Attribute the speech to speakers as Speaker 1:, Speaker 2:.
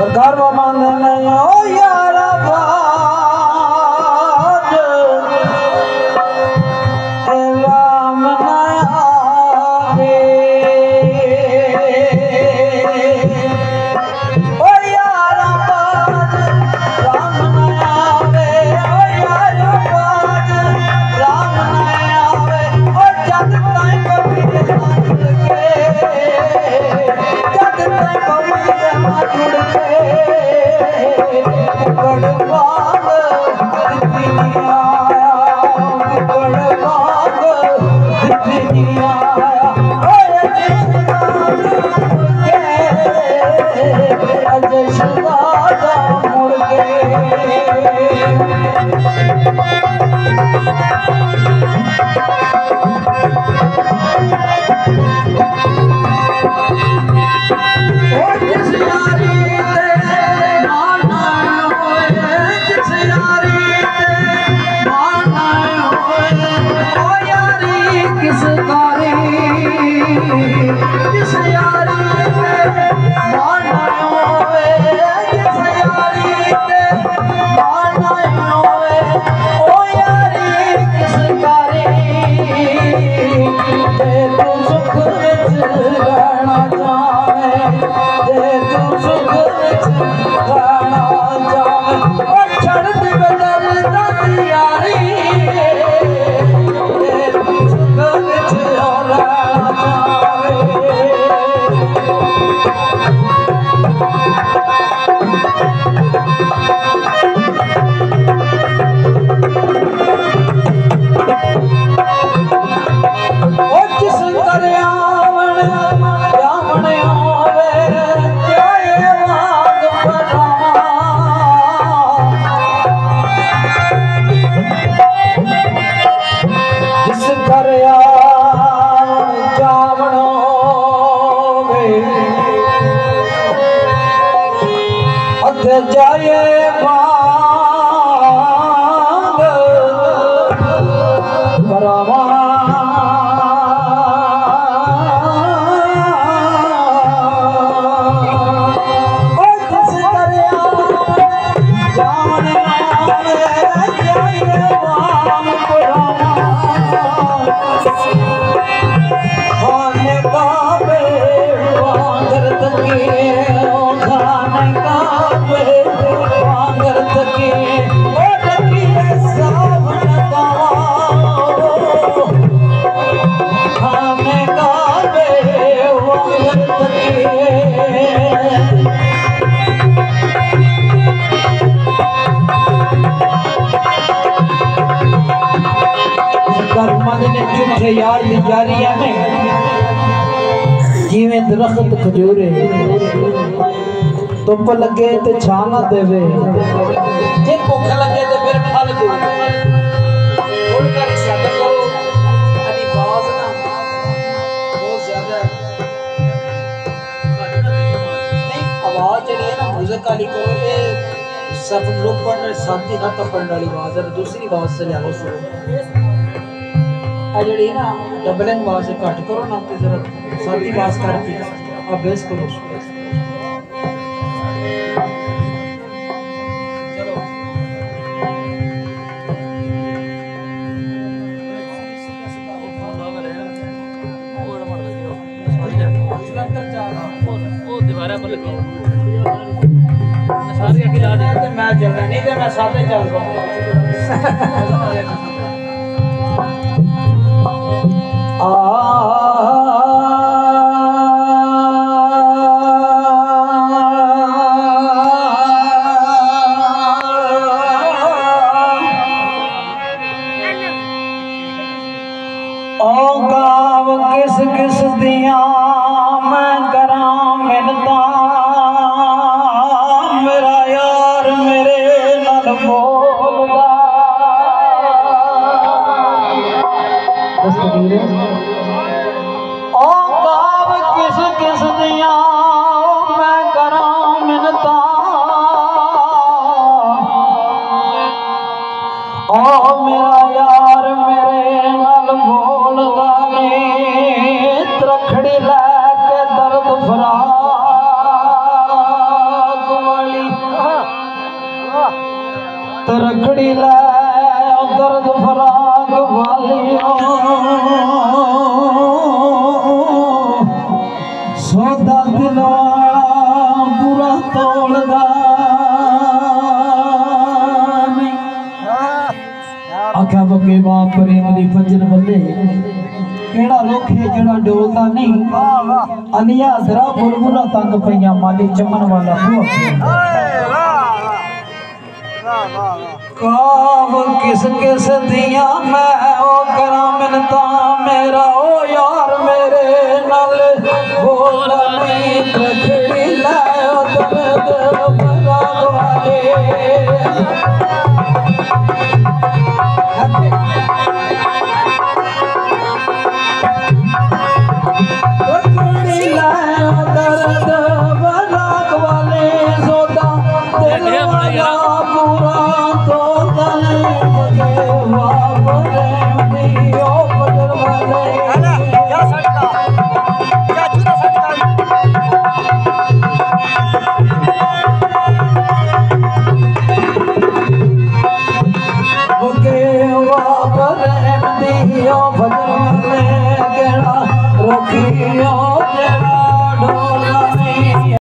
Speaker 1: सरकार बाबा ने ओ यारा बाज राम नया रे ओ यारा बाज राम नया रे ओ यारा बाज राम नया रे ओ जग ताई कबीर जुड़ के जग ताई कबीर जुड़ के गढ़वाल दिखनी आया गढ़वाल दिखनी आया अजय शहजादा मुड़ के जाए बांग बरावा जिस दरिया जाने जाए बांग बरावा खाने का बेवांगर तके खाने का झूठे यार दी जारिया में जिवें दरख्त खजूरे धुप लगे ते छां ना देवे जे भुख लगे ते फिर फल दे थोड़ी कारी सियादत करो अली बाज ना बहुत ज्यादा नहीं आवाज चली है ना म्यूजिक वाली करो ये सब लोग पढ़ रहे शांति ना तपन वाली आवाज है दूसरी आवाज से ले आओ सुनो जड़ी ना डबलिंग आवाज से घट करो ना तो जरा सादी आवाज करके अब बेस करो चलो वो दीवारा पर लगी सारी अकेले आ जाए मैं चलना नहीं तो मैं साथ ही चल रहा किस किस दिया मैं करा मिलता मेरा यार मेरे नाल बोलदा ओ गाव किस किस दिया मैं करा मिलता ओ मेरा यार मेरे नाल बोलदा रखड़ी लैके दर्द फराक रखड़ी ला दर्द फराग वालियों सौदा दिलवाड़ा बुरा तोड़दा आख्या बगे बाप प्रेम दी फजर बल्ले केड़ा रोखे जड़ा डोलदा नहीं अनिया जरा बुलबुला तंग पईया माली चमन वाला काब किस किस दिया मैं ओ करा मिन्नता मेरा ओ यार मेरे नाल बोल नहीं रखड़ी लाओ दर्द फराग वाले रोकियो